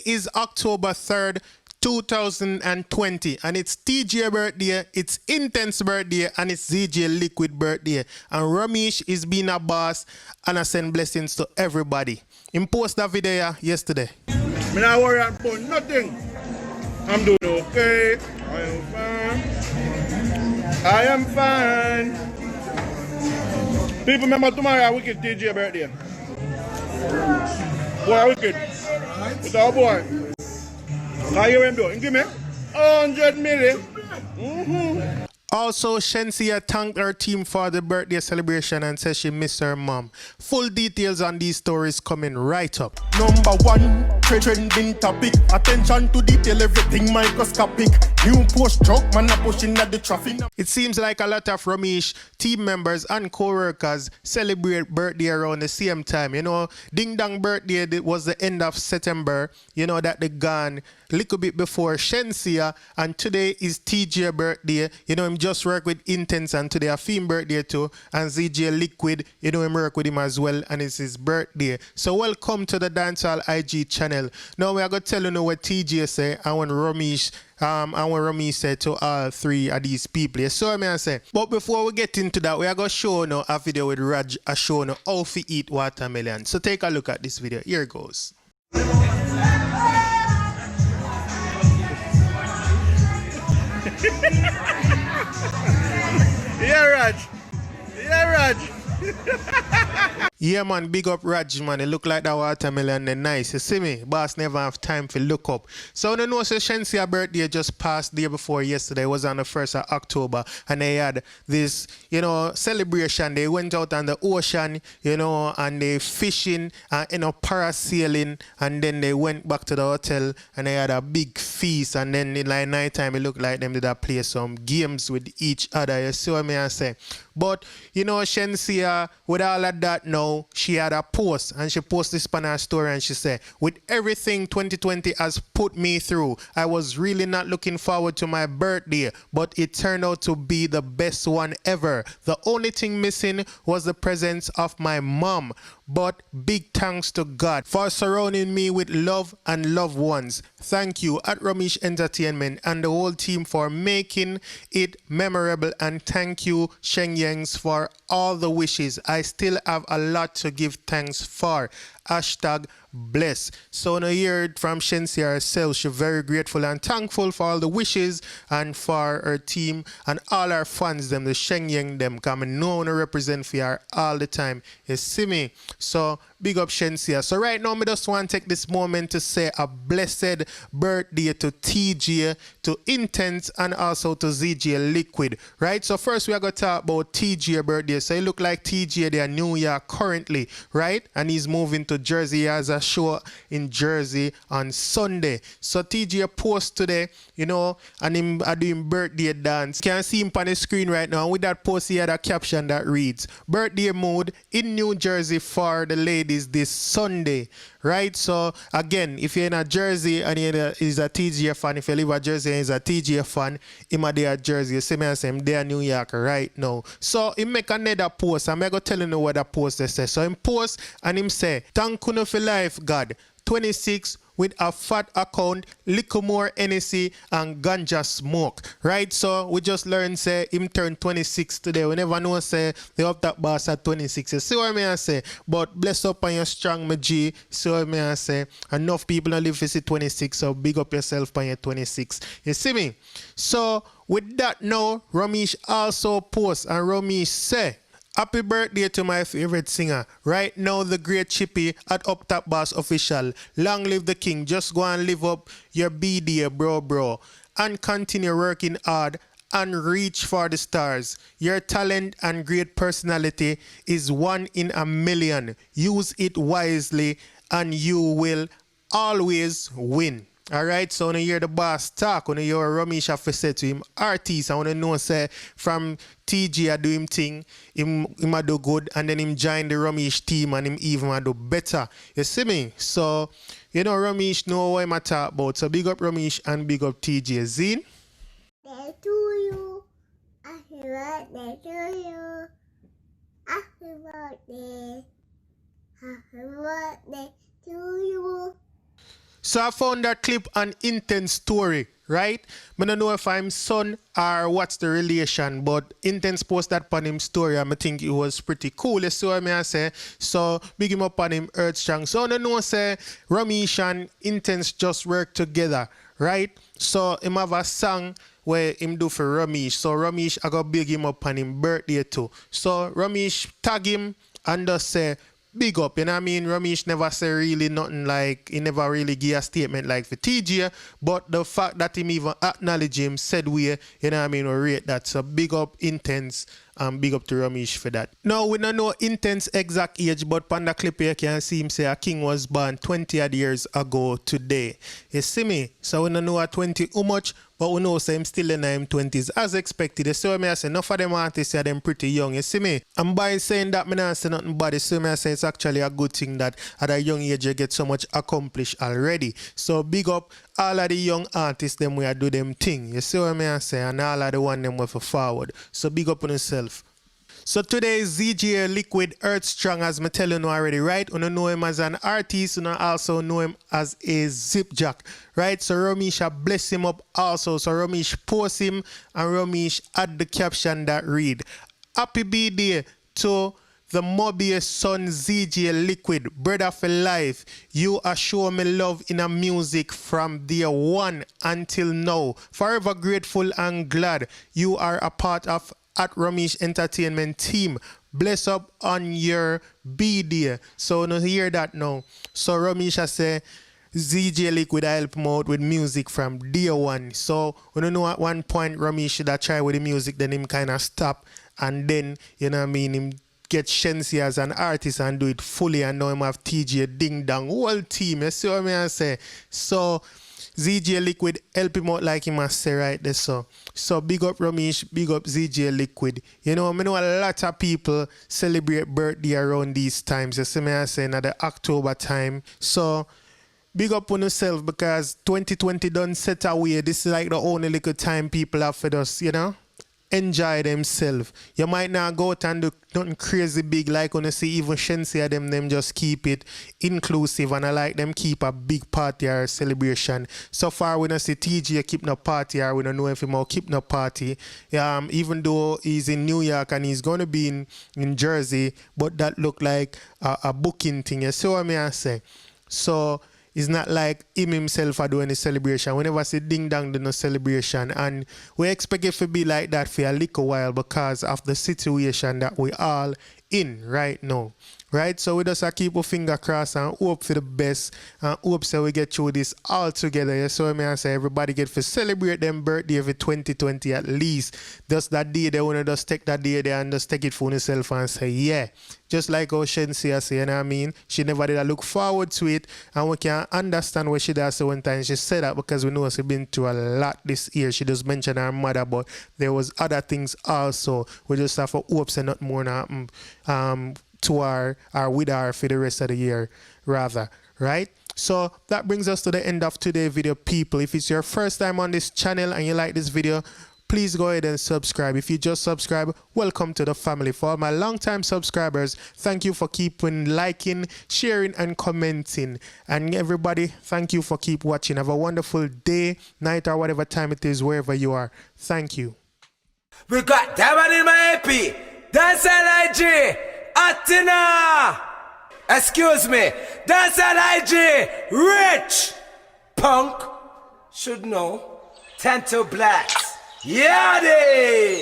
Today is October 3rd, 2020, and it's TeeJay birthday, it's Intence birthday, and it's ZJ Liquid birthday. And Romeich is being a boss and I send blessings to everybody. He post that video yesterday. I'm not worried about nothing. I'm doing okay. I am fine. I am fine. People remember tomorrow wicked TeeJay birthday. Boy, wicked. It's our boy. Now you him doing? Give me 100 million. Also, Shenseea thanked her team for the birthday celebration and says she missed her mom. Full details on these stories coming right up. Number one, trending topic. Attention to detail, everything microscopic. New post truck, man a pushing at the traffic. It seems like a lot of Romeich team members and co-workers celebrate birthday around the same time. You know, Ding Dong birthday was the end of September. You know that they gone a little bit before Shenseea, and today is TeeJay birthday. You know, him just work with Intence, and today a Fim birthday too, and ZJ Liquid, you know, him work with him as well, and it's his birthday. So welcome to the Dancehall IG channel. Now we are going to tell you what TeeJay say and when Romeich said to all three of these people. You saw me I say. But before we get into that, we are going to show you a video with Raj showing you how to eat watermelon. So take a look at this video. Here goes. Yeah, Raj. Yeah, Raj. Yeah, man, big up Raj, man. It look like that watermelon and nice. You see me? Boss never have time to look up. So, you know, so Shenseea birthday just passed the day before yesterday. It was on the 1st of October. And they had this, you know, celebration. They went out on the ocean, you know, and they fishing and, you know, parasailing. And then they went back to the hotel and they had a big feast. And then in like nighttime, it looked like them did play some games with each other. You see what I say? But, you know, Shenseea, with all of that now, she had a post and she posted this on her story and she said, with everything 2020 has put me through, I was really not looking forward to my birthday, but it turned out to be the best one ever. The only thing missing was the presence of my mom. But big thanks to God for surrounding me with love and loved ones. Thank you at Romeich Entertainment and the whole team for making it memorable, and thank you Shenseea for all the wishes. I still have a lot to give thanks for. Hashtag bless. So now hear from Shenseea herself. She's very grateful and thankful for all the wishes and for her team and all her fans, them, the Shenseea them, come and know to represent for her all the time. You see me? So big up Shenseea. So right now, I just want to take this moment to say a blessed birthday to TeeJay, to Intence, and also to ZJ Liquid. Right? So first we are going to talk about TeeJay birthday. So it look like TeeJay, they are New York currently, right? And he's moving to Jersey. He has a show in Jersey on Sunday. So TeeJay post today, you know, and him are doing birthday dance. You can see him on the screen right now. And with that post, he had a caption that reads, birthday mood in New Jersey for the ladies this Sunday. Right? So again, if you're in a Jersey and he's a TeeJay fan, if you live at Jersey and he's a TeeJay fan, him are there at Jersey. You see me and say him there New York right now. So he make another post. I'm going to tell you what the post they say. So him post and him say, thank you for life, God. 26 with a fat account, little more NSC and ganja smoke. Right? So we just learned say him turn 26 today. We never know say they up that boss at 26. You see what I say? But bless up on your strong my G. See what I say? Enough people don't live to see 26, so big up yourself on your 26. You see me? So with that now, Romeich also post and Romeich say, happy birthday to my favorite singer. Right now, the great Chippy at Up Top Boss Official. Long live the king. Just go and live up your BD, bro. And continue working hard and reach for the stars. Your talent and great personality is one in a million. Use it wisely and you will always win. Alright, so when you hear the boss talk, when you hear Romeich have to say to him, artist, I want to know say from TeeJay I do him thing, him a do good, and then him join the Romeich team and him even a do better. You see me? So, you know Romeich know what I'm talk about. So big up Romeich and big up TeeJay. Zine? Birthday to you. Happy birthday to you. Happy birthday. Happy birthday to you. So I found that clip on Intence story, right? I don't know if I'm son or what's the relation, but Intence post that on him story and I think it was pretty cool. You see what I say? So big him up on him earth strong. So I don't know say Romeich and Intence just work together, right? So him have a song where him do for Romeich. So Romeich I got big him up on him birthday too. So Romeich tag him and just say big up, you know what I mean? Romeich never say really nothing like, he never really give a statement like for TeeJay, but the fact that him even acknowledge him, said we, you know what I mean, we rate that. So big up Intence and big up to Romeich for that. Now, we don't know Intence exact age, but on the clip you can see him say a king was born 20 odd years ago today. You see me? So we don't know at 20 how much, but we know say him still in him 20s as expected. You see what I say? Enough of them artists are them pretty young. You see me? And by saying that, I don't say nothing bad. You see me? I say it's actually a good thing that at a young age you get so much accomplished already. So big up all of the young artists them we are do them thing. You see what I say? And all of the one them way for forward. So big up on yourself. So today is TeeJay Liquid Earth Strong, as I tell you already, right? You know him as an artist, you also know him as a zip jack, right? So Romeich bless him up also. So Romeich post him and Romeich add the caption that read, "Happy birthday to the Mobius son TeeJay Liquid, brother for life. You are show me love in a music from day one until now. Forever grateful and glad you are a part of at Romeich Entertainment team. Bless up on your B-day." So now hear that now. So Romeich say TeeJay Liquid help him out with music from day one. So we don't know at one point Romeich should have tried with the music, then him kind of stop, and then you know what I mean, him get Shenseea as an artist and do it fully, and now him have TeeJay Ding Dong whole team. You see what I say? So TeeJay Liquid help him out like him must say right there. So big up Romeich, big up TeeJay Liquid. You know, I know a lot of people celebrate birthday around these times. You see me I say at the October time. So big up on yourself, because 2020 done set away. This is like the only little time people have for us, you know. Enjoy themselves. You might not go out and do nothing crazy big like when you see even Shenseea them just keep it inclusive, and I like them keep a big party or celebration. So far when I see TeeJay keep no party, or we don't know if he will keep no party. Even though he's in New York and he's gonna be in Jersey, but that look like a booking thing. You see what I say? So it's not like him himself are doing a celebration. We never see Ding Dong do no celebration. And we expect it to be like that for a little while because of the situation that we all in right now. Right? So we just keep our finger crossed and hope for the best, and hope so we get through this all together. Yeah? So I say everybody get to celebrate them birthday for 2020 at least. Just that day they want to just take that day there and just take it for themselves and say, yeah. Just like how Shenseea say, you know what I mean? She never did look forward to it, and we can understand what she does. So one time she said that because we know she's been through a lot this year. She just mentioned her mother, but there was other things also. We just have hopes and not more to her or with her for the rest of the year rather, right? So that brings us to the end of today's video, people. If it's your first time on this channel and you like this video, please go ahead and subscribe. If you just subscribe, welcome to the family. For all my long-time subscribers, thank you for keeping liking, sharing, and commenting. And everybody, thank you for keep watching. Have a wonderful day, night, or whatever time it is, wherever you are. Thank you. We got Diamond in my AP. Dancehall IG. Atina. Excuse me. Dancehall IG. Rich. Punk. Should know. 10 to blacks. Yadi!